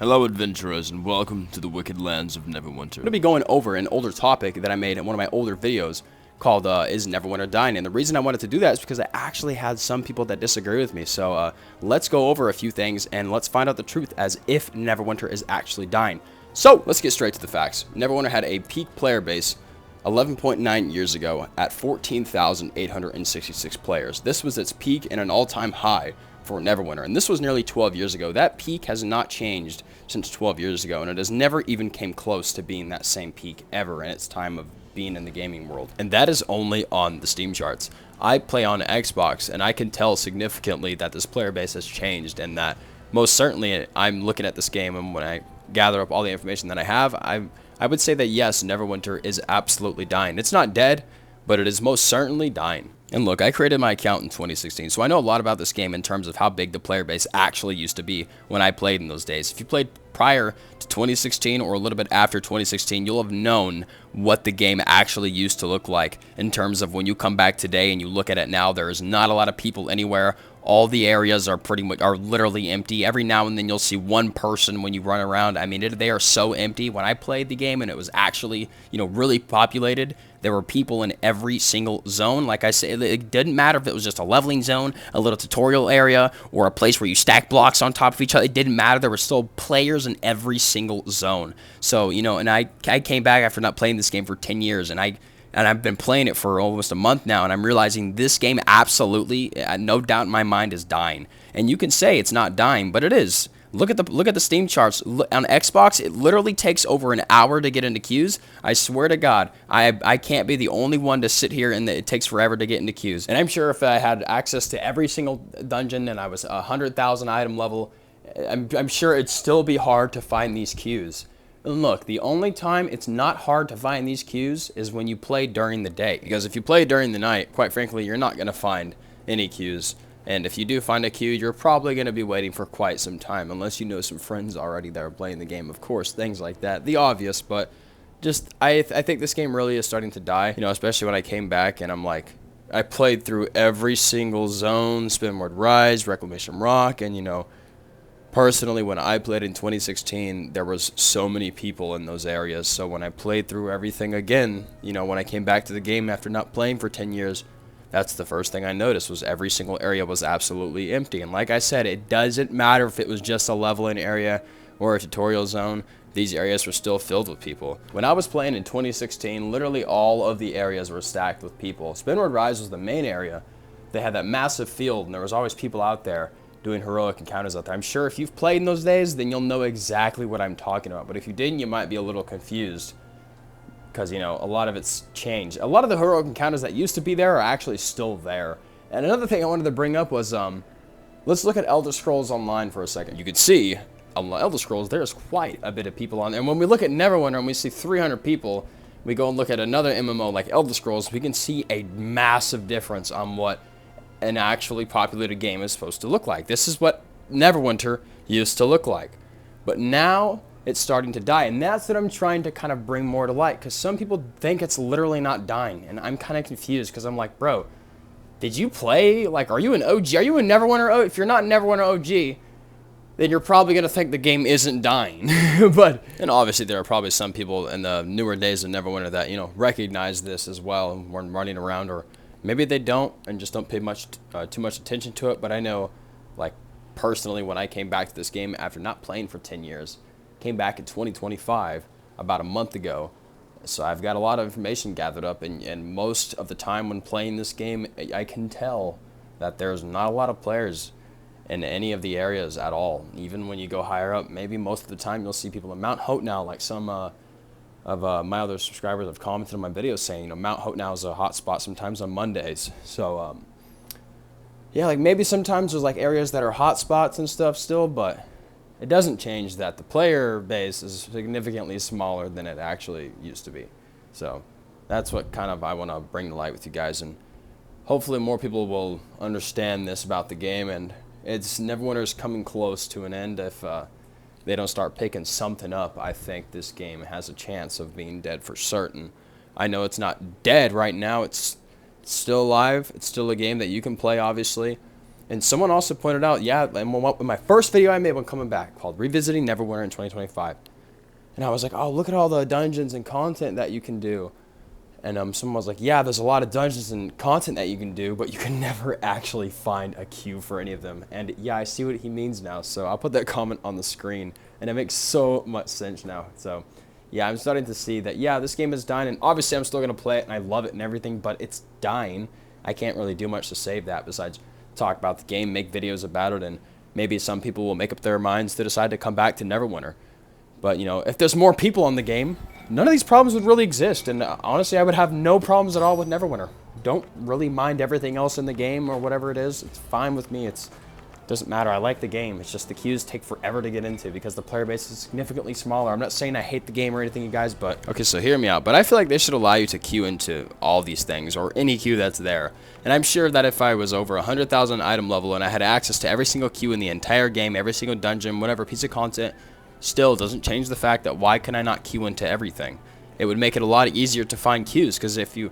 Hello adventurers and welcome to the wicked lands of Neverwinter. I'm going to be going over an older topic that I made in one of my older videos called Is Neverwinter Dying? And the reason I wanted to do that is because I actually had some people that disagree with me. So let's go over a few things and let's find out the truth as if Neverwinter is actually dying. So let's get straight to the facts. Neverwinter had a peak player base 11.9 years ago at 14,866 players. This was its peak and an all-time high for Neverwinter, and this was nearly 12 years ago. That peak has not changed since 12 years ago, and it has never even came close to being that same peak ever in its time of being in the gaming world. And that is only on the Steam charts. I play on Xbox, and I can tell significantly that this player base has changed, and that most certainly I'm looking at this game, and when I gather up all the information that I have, I would say that yes, Neverwinter is absolutely dying. It's not dead, but it is most certainly dying. And look, I created my account in 2016, so I know a lot about this game in terms of how big the player base actually used to be when I played in those days. If you played prior to 2016 or a little bit after 2016, you'll have known what the game actually used to look like in terms of when you come back today and you look at it now, there is not a lot of people anywhere. All the areas are literally empty. Every now and then you'll see one person when you run around. I mean, they are so empty. When I played the game and it was actually, really populated, there were people in every single zone. Like I said, it didn't matter if it was just a leveling zone, a little tutorial area, or a place where you stack blocks on top of each other. It didn't matter. There were still players in every single zone. So, and I came back after not playing this game for 10 years, and I've been playing it for almost a month now, and I'm realizing this game absolutely, no doubt in my mind, is dying. And you can say it's not dying, but it is. Look at the Steam charts. On Xbox, it literally takes over an hour to get into queues. I swear to God, I can't be the only one to sit here and it takes forever to get into queues. And I'm sure if I had access to every single dungeon and I was 100,000 item level, I'm sure it'd still be hard to find these queues. And look, the only time it's not hard to find these queues is when you play during the day. Because if you play during the night, quite frankly, you're not going to find any queues. And if you do find a queue, you're probably going to be waiting for quite some time, unless you know some friends already that are playing the game. Of course, things like that. The obvious, but just, I think this game really is starting to die. Especially when I came back and I'm like, I played through every single zone, Spinward Rise, Reclamation Rock, and personally, when I played in 2016, there was so many people in those areas. So when I played through everything again, when I came back to the game after not playing for 10 years, that's the first thing I noticed was every single area was absolutely empty. And like I said, it doesn't matter if it was just a leveling area or a tutorial zone. These areas were still filled with people. When I was playing in 2016, literally all of the areas were stacked with people. Spinward Rise was the main area. They had that massive field, and there was always people out there doing heroic encounters out there. I'm sure if you've played in those days, then you'll know exactly what I'm talking about. But if you didn't, you might be a little confused because, a lot of it's changed. A lot of the heroic encounters that used to be there are actually still there. And another thing I wanted to bring up was, let's look at Elder Scrolls Online for a second. You can see on Elder Scrolls, there's quite a bit of people on there. And when we look at Neverwinter and we see 300 people, we go and look at another MMO like Elder Scrolls, we can see a massive difference on what an actually populated game is supposed to look like. This is what Neverwinter used to look like. But now it's starting to die, and that's what I'm trying to kind of bring more to light, because some people think it's literally not dying, and I'm kind of confused, because I'm like, bro, did you play? Like, are you an OG? Are you a Neverwinter OG? If you're not Neverwinter OG, then you're probably going to think the game isn't dying. And obviously there are probably some people in the newer days of Neverwinter that, recognize this as well, and weren't running around, or maybe they don't and just don't pay too much attention to it. But I know, like, personally, when I came back to this game after not playing for 10 years, came back in 2025 about a month ago. So I've got a lot of information gathered up, and most of the time when playing this game, I can tell that there's not a lot of players in any of the areas at all. Even when you go higher up, maybe most of the time you'll see people in Mount Hope now, like some of my other subscribers have commented on my videos saying, Mount Hope now is a hot spot sometimes on Mondays. So, yeah, like maybe sometimes there's like areas that are hot spots and stuff still, but it doesn't change that the player base is significantly smaller than it actually used to be. So that's what kind of I want to bring to light with you guys, and hopefully more people will understand this about the game, and Neverwinter's coming close to an end. If they don't start picking something up, I think this game has a chance of being dead for certain. I know it's not dead right now. It's still alive. It's still a game that you can play, obviously. And someone also pointed out, yeah, in my first video I made when coming back, called Revisiting Neverwinter in 2025. And I was like, oh, look at all the dungeons and content that you can do. And someone was like, yeah, there's a lot of dungeons and content that you can do, but you can never actually find a queue for any of them. And yeah, I see what he means now. So I'll put that comment on the screen, and it makes so much sense now. So yeah, I'm starting to see that, yeah, this game is dying, and obviously I'm still going to play it, and I love it and everything, but it's dying. I can't really do much to save that besides talk about the game, make videos about it, and maybe some people will make up their minds to decide to come back to Neverwinter. But, you know, if there's more people on the game, none of these problems would really exist, and honestly, I would have no problems at all with Neverwinter. Don't really mind everything else in the game or whatever it is. It's fine with me. It doesn't matter. I like the game. It's just the queues take forever to get into because the player base is significantly smaller. I'm not saying I hate the game or anything, you guys, but... Okay, so hear me out. But I feel like they should allow you to queue into all these things or any queue that's there. And I'm sure that if I was over 100,000 item level and I had access to every single queue in the entire game, every single dungeon, whatever piece of content, still doesn't change the fact that why can I not queue into everything? It would make it a lot easier to find queues, because if you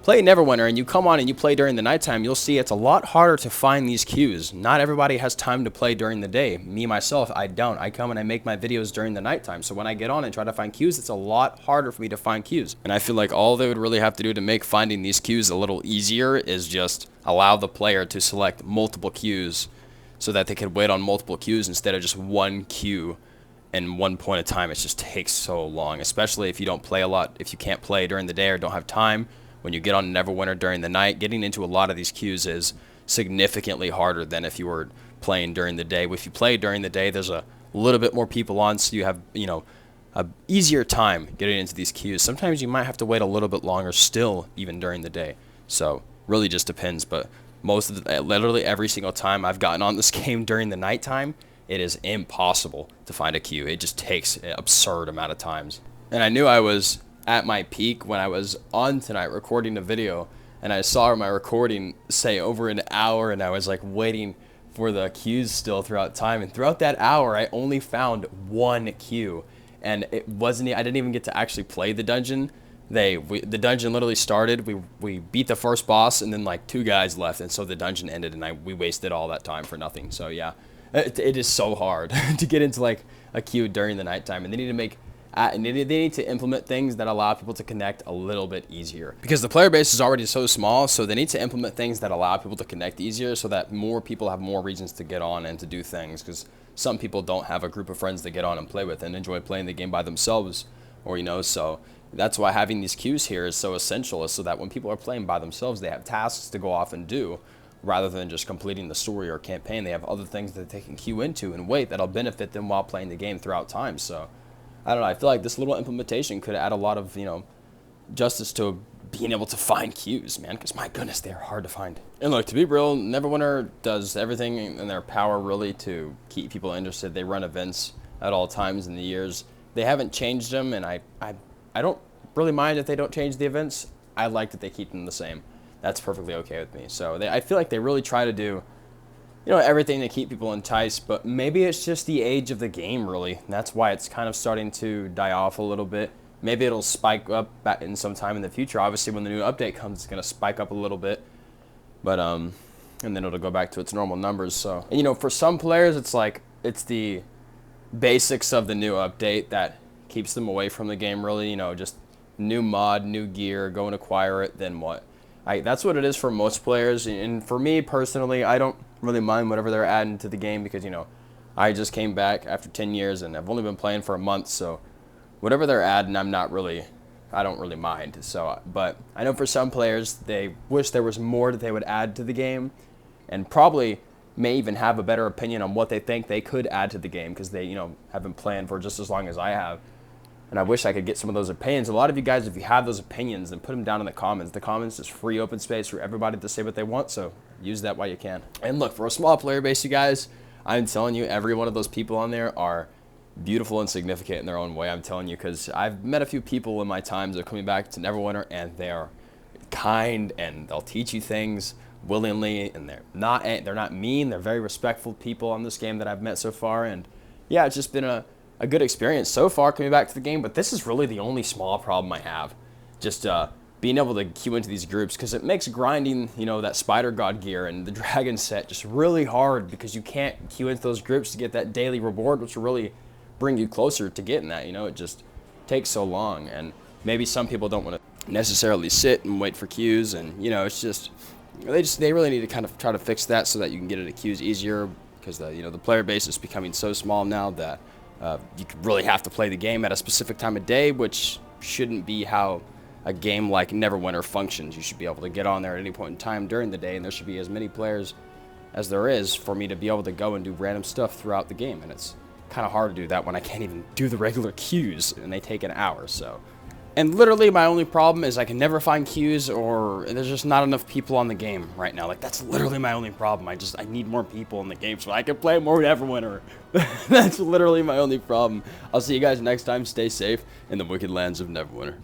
play Neverwinter and you come on and you play during the nighttime, you'll see it's a lot harder to find these queues. Not everybody has time to play during the day. Me, myself, I don't. I come and I make my videos during the nighttime. So when I get on and try to find queues, it's a lot harder for me to find queues. And I feel like all they would really have to do to make finding these queues a little easier is just allow the player to select multiple queues so that they could wait on multiple queues instead of just one queue in one point of time. It just takes so long, especially if you don't play a lot, if you can't play during the day or don't have time. When you get on Neverwinter during the night, getting into a lot of these queues is significantly harder than if you were playing during the day. If you play during the day, there's a little bit more people on, so you have, you know, a easier time getting into these queues. Sometimes you might have to wait a little bit longer still, even during the day. So really just depends, but most of the, literally every single time I've gotten on this game during the nighttime, it is impossible to find a queue. It just takes an absurd amount of times. And I knew I was at my peak when I was on tonight recording a video, and I saw my recording say over an hour, and I was like waiting for the queues still throughout time. And throughout that hour, I only found one queue, and it wasn't. I didn't even get to actually play the dungeon. The dungeon literally started. We beat the first boss, and then like 2 guys left, and so the dungeon ended, and we wasted all that time for nothing. So yeah. It is so hard to get into like a queue during the nighttime, and they need to make they need to implement things that allow people to connect a little bit easier, because the player base is already so small. So they need to implement things that allow people to connect easier, so that more people have more reasons to get on and to do things, because some people don't have a group of friends to get on and play with and enjoy playing the game by themselves, or, you know, so that's why having these queues here is so essential, is so that when people are playing by themselves, they have tasks to go off and do, rather than just completing the story or campaign. They have other things that they can queue into and wait that'll benefit them while playing the game throughout time. So I don't know, I feel like this little implementation could add a lot of, you know, justice to being able to find queues, man, because my goodness, they're hard to find. And look, to be real, Neverwinter does everything in their power really to keep people interested. They run events at all times in the years. They haven't changed them, and I don't really mind if they don't change the events. I like that they keep them the same. That's perfectly okay with me. So I feel like they really try to do, you know, everything to keep people enticed, but maybe it's just the age of the game, really. That's why it's kind of starting to die off a little bit. Maybe it'll spike up back in some time in the future. Obviously, when the new update comes, it's going to spike up a little bit, but and then it'll go back to its normal numbers. So, and, you know, for some players, it's like it's the basics of the new update that keeps them away from the game, really. You know, just new mod, new gear, go and acquire it, then what? That's what it is for most players, and for me personally, I don't really mind whatever they're adding to the game, because, you know, I just came back after 10 years and I've only been playing for a month, so whatever they're adding, I don't really mind. So, but I know for some players, they wish there was more that they would add to the game, and probably may even have a better opinion on what they think they could add to the game, because they, you know, have been playing for just as long as I have. And I wish I could get some of those opinions. A lot of you guys, if you have those opinions, then put them down in the comments. The comments is free open space for everybody to say what they want, so use that while you can. And look, for a small player base, you guys, I'm telling you, every one of those people on there are beautiful and significant in their own way. I'm telling you, because I've met a few people in my times that are coming back to Neverwinter, and they're kind, and they'll teach you things willingly, and they're not mean. They're very respectful people on this game that I've met so far, and yeah, it's just been a good experience so far coming back to the game. But this is really the only small problem I have. Just being able to queue into these groups, because it makes grinding, you know, that spider god gear and the dragon set just really hard, because you can't queue into those groups to get that daily reward, which will really bring you closer to getting that. You know, it just takes so long, and maybe some people don't want to necessarily sit and wait for queues, and you know, it's just they really need to kind of try to fix that so that you can get into queues easier, because the player base is becoming so small now that you really have to play the game at a specific time of day, which shouldn't be how a game like Neverwinter functions. You should be able to get on there at any point in time during the day, and there should be as many players as there is for me to be able to go and do random stuff throughout the game. And it's kind of hard to do that when I can't even do the regular queues, and they take an hour. So, and literally my only problem is I can never find queues, or there's just not enough people on the game right now. Like, that's literally my only problem. I need more people in the game so I can play more Neverwinter. That's literally my only problem. I'll see you guys next time. Stay safe in the wicked lands of Neverwinter.